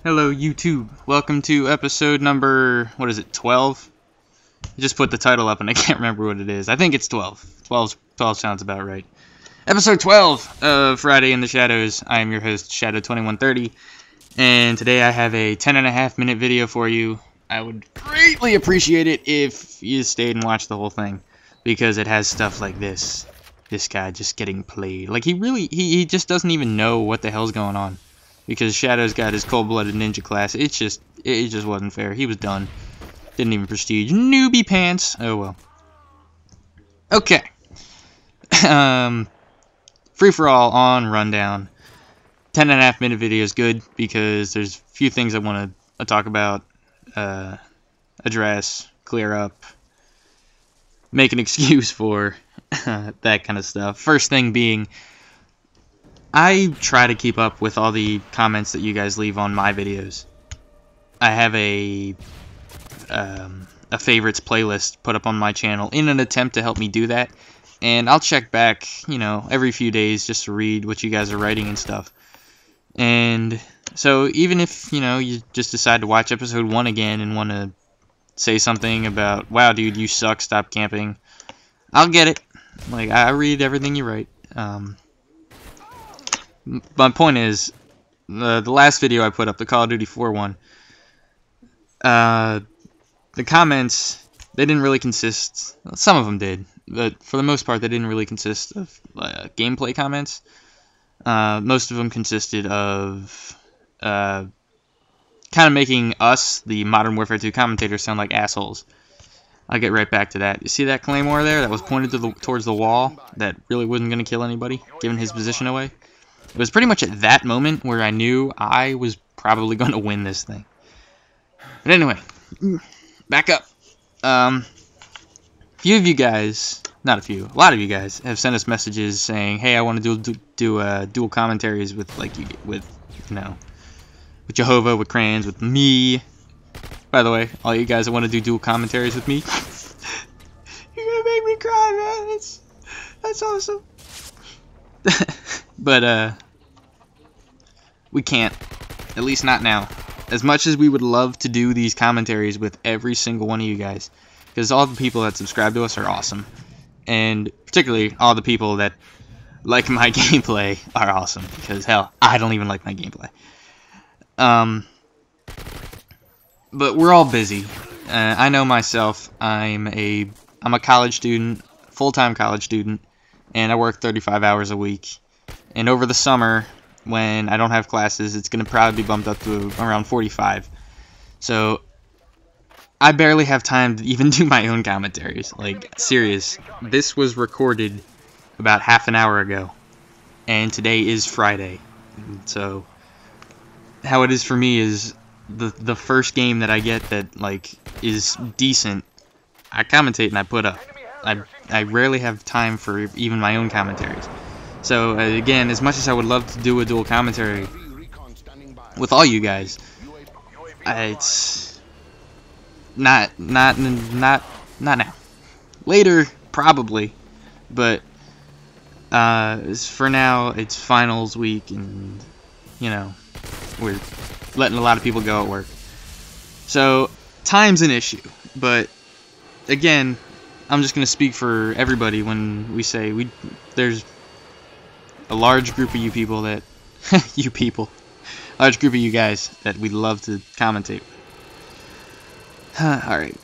Hello YouTube, welcome to episode number, what is it, 12? I just put the title up and I can't remember what it is. I think it's 12. 12 sounds about right. Episode 12 of Friday in the Shadows. I am your host, Shadow2130, and today I have a 10.5 minute video for you. I would greatly appreciate it if you stayed and watched the whole thing, because it has stuff like this. This guy just getting played. Like, he just doesn't even know what the hell's going on. Because Shadow's got his cold-blooded ninja class. It just wasn't fair. He was done. Didn't even prestige. Newbie pants. Oh well. Okay. Free-for-all on Rundown. 10.5 minute video is good because there's a few things I want to talk about, address, clear up, make an excuse for, that kind of stuff. First thing being, I try to keep up with all the comments that you guys leave on my videos. I have a favorites playlist put up on my channel in an attempt to help me do that. And I'll check back, every few days just to read what you guys are writing and stuff. And so even if, you just decide to watch episode 1 again and want to say something about, wow, dude, you suck, stop camping, I'll get it. Like, I read everything you write. My point is, the last video I put up, the Call of Duty 4 one, the comments, they didn't really consist, some of them did, but for the most part they didn't really consist of gameplay comments. Most of them consisted of kind of making us, the Modern Warfare 2 commentators, sound like assholes. I'll get right back to that. You see that claymore there that was pointed towards the wall that really wasn't going to kill anybody, given his position away? It was pretty much at that moment where I knew I was probably going to win this thing. But anyway, back up. A few of you guys, not a few, a lot of you guys have sent us messages saying, "Hey, I want to do dual commentaries with with Jehovah, with Crayons, with me." By the way, all you guys that want to do dual commentaries with me, you're gonna make me cry, man. That's awesome. But we can't, at least not now. As much as we would love to do these commentaries with every single one of you guys, because all the people that subscribe to us are awesome, and particularly all the people that like my gameplay are awesome, because hell, I don't even like my gameplay. But we're all busy. I know myself. I'm a college student, full-time college student, and I work 35 hours a week. And over the summer, when I don't have classes, it's going to probably be bumped up to around 45. So I barely have time to even do my own commentaries. Like, serious. This was recorded about half an hour ago. And today is Friday. So how it is for me is the first game that I get that, like, is decent, I commentate and I put up. I rarely have time for even my own commentaries. So, again, as much as I would love to do a dual commentary with all you guys, it's not now. Later, probably, but for now, it's finals week, and, we're letting a lot of people go at work. So, time's an issue, but, again, I'm just going to speak for everybody when we say there's a large group of you people that, large group of you guys that we'd love to commentate. Alright,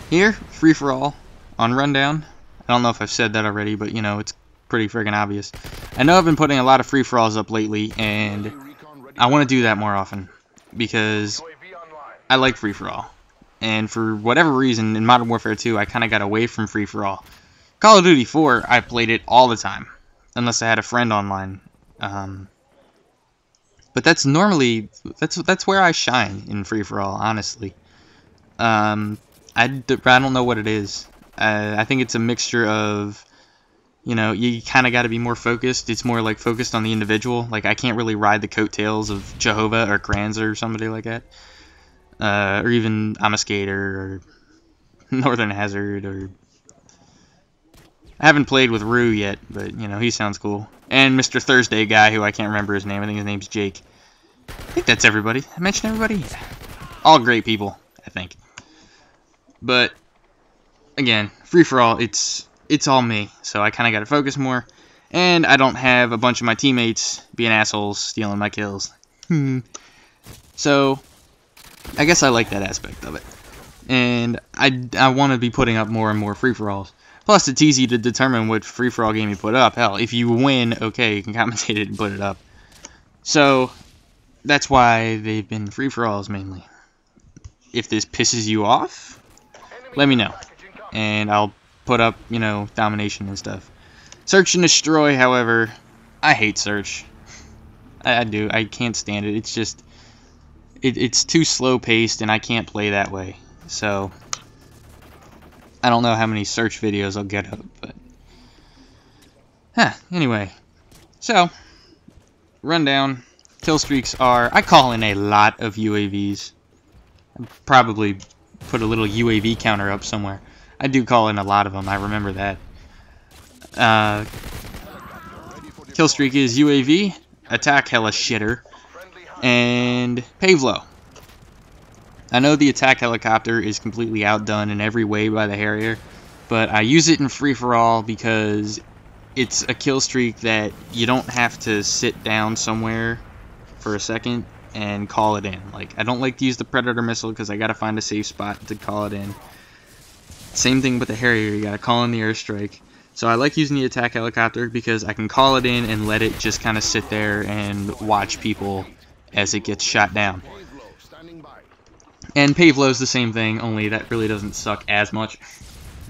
here, free-for-all, on Rundown. I don't know if I've said that already, but, it's pretty friggin' obvious. I know I've been putting a lot of free-for-alls up lately, and I want to do that more often, because I like free-for-all. And for whatever reason, in Modern Warfare 2, I kind of got away from free-for-all. Call of Duty 4, I played it all the time, unless I had a friend online. But that's normally, that's where I shine in free-for-all, honestly. I don't know what it is. I think it's a mixture of, you kind of got to be more focused. It's more like focused on the individual. Like, I can't really ride the coattails of Jehovah or Crayons or somebody like that. Or even I'm a Skater or Northern Hazard, or I haven't played with Rue yet, but he sounds cool. And Mr. Thursday guy, who I can't remember his name. I think his name's Jake. I think that's everybody. I mentioned everybody? Yeah. All great people, I think. But, again, free-for-all, it's all me. So I kind of got to focus more. And I don't have a bunch of my teammates being assholes, stealing my kills. So, I guess I like that aspect of it. And I want to be putting up more and more free-for-alls. Plus, it's easy to determine what free-for-all game you put up. Hell, if you win, okay, you can commentate it and put it up. So, that's why they've been free-for-alls mainly. If this pisses you off, let me know. And I'll put up, you know, domination and stuff. Search and destroy, however, I hate search. I do. I can't stand it. It's just, it's too slow-paced, and I can't play that way. So, I don't know how many search videos I'll get up, but... anyway. So, rundown. Kill streaks are... I call in a lot of UAVs. I'll probably put a little UAV counter up somewhere. I do call in a lot of them, I remember that. Kill streak is UAV, attack hella shitter, and Pavlo. I know the attack helicopter is completely outdone in every way by the Harrier, but I use it in free-for-all because it's a kill streak that you don't have to sit down somewhere for a second and call it in. Like, I don't like to use the Predator missile because I gotta find a safe spot to call it in. Same thing with the Harrier, you gotta call in the airstrike. So I like using the attack helicopter because I can call it in and let it just kind of sit there and watch people as it gets shot down. And Pavlo's the same thing, only that really doesn't suck as much.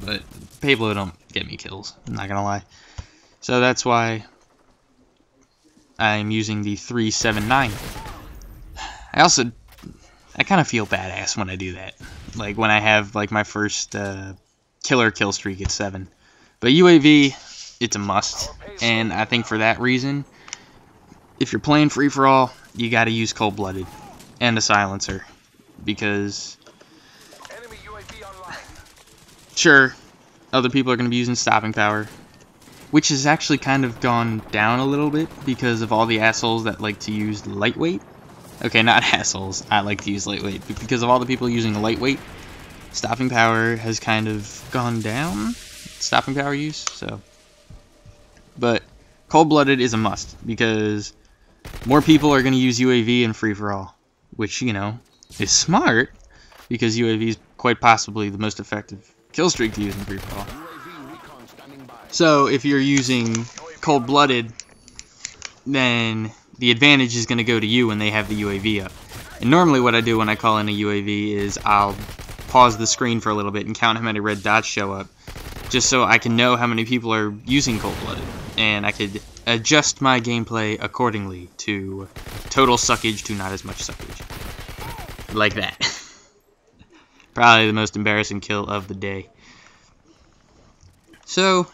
But Pavlo don't get me kills, I'm not gonna lie. So that's why I'm using the 379. I kind of feel badass when I do that. Like when I have like my first killer kill streak at 7. But UAV, it's a must. And I think for that reason, if you're playing free-for-all, you gotta use cold-blooded and a silencer. Because, sure, other people are going to be using stopping power, which has actually kind of gone down a little bit because of all the assholes that like to use lightweight. Okay, not assholes, I like to use lightweight, but because of all the people using lightweight, stopping power has kind of gone down, stopping power use, so. But cold-blooded is a must, because more people are going to use UAV in free-for-all, which, you know, is smart, because UAV is quite possibly the most effective kill streak to use in free-for-all. So, if you're using cold-blooded, then the advantage is going to go to you when they have the UAV up. And normally what I do when I call in a UAV is I'll pause the screen for a little bit and count how many red dots show up, just so I can know how many people are using cold-blooded, and I could adjust my gameplay accordingly to total suckage to not as much suckage. Like that. Probably the most embarrassing kill of the day. So,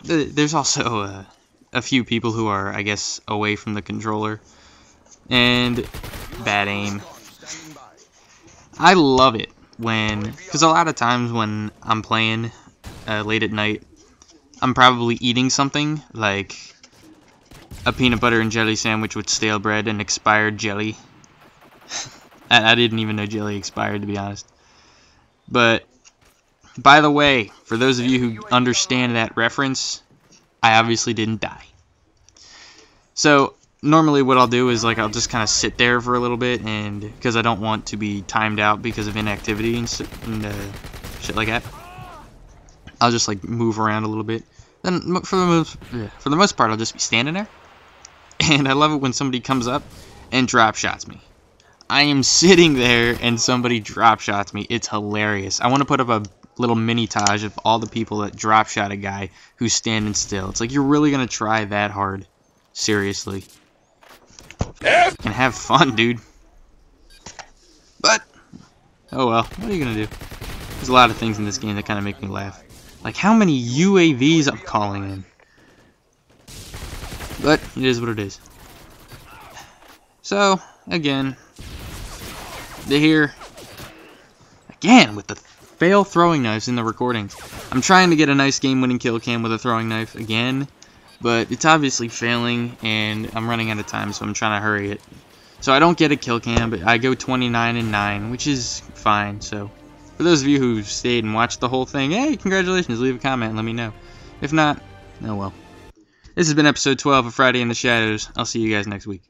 there's also a few people who are, I guess, away from the controller. And bad aim. I love it when, because a lot of times when I'm playing late at night, I'm probably eating something, like a peanut butter and jelly sandwich with stale bread and expired jelly. I didn't even know jelly expired, to be honest. But, by the way, for those of you who understand that reference, I obviously didn't die. So, normally what I'll do is, like, I'll just kind of sit there for a little bit, and because I don't want to be timed out because of inactivity and shit like that, I'll just, like, move around a little bit. Then, for the most part, I'll just be standing there. And I love it when somebody comes up and drop shots me. I am sitting there and somebody drop shots me. It's hilarious. I want to put up a little mini-tage of all the people that drop shot a guy who's standing still. It's like, you're really going to try that hard? Seriously. And have fun, dude. But, oh well, what are you going to do? There's a lot of things in this game that kind of make me laugh. Like how many UAVs I'm calling in. But, it is what it is. So, again, they're here again with the fail throwing knives in the recordings. I'm trying to get a nice game-winning kill cam with a throwing knife again, but it's obviously failing, and I'm running out of time, so I'm trying to hurry it. So I don't get a kill cam, but I go 29-9, which is fine. So for those of you who stayed and watched the whole thing, hey, congratulations. Leave a comment and let me know. If not, oh well. This has been episode 12 of Friday in the Shadows. I'll see you guys next week.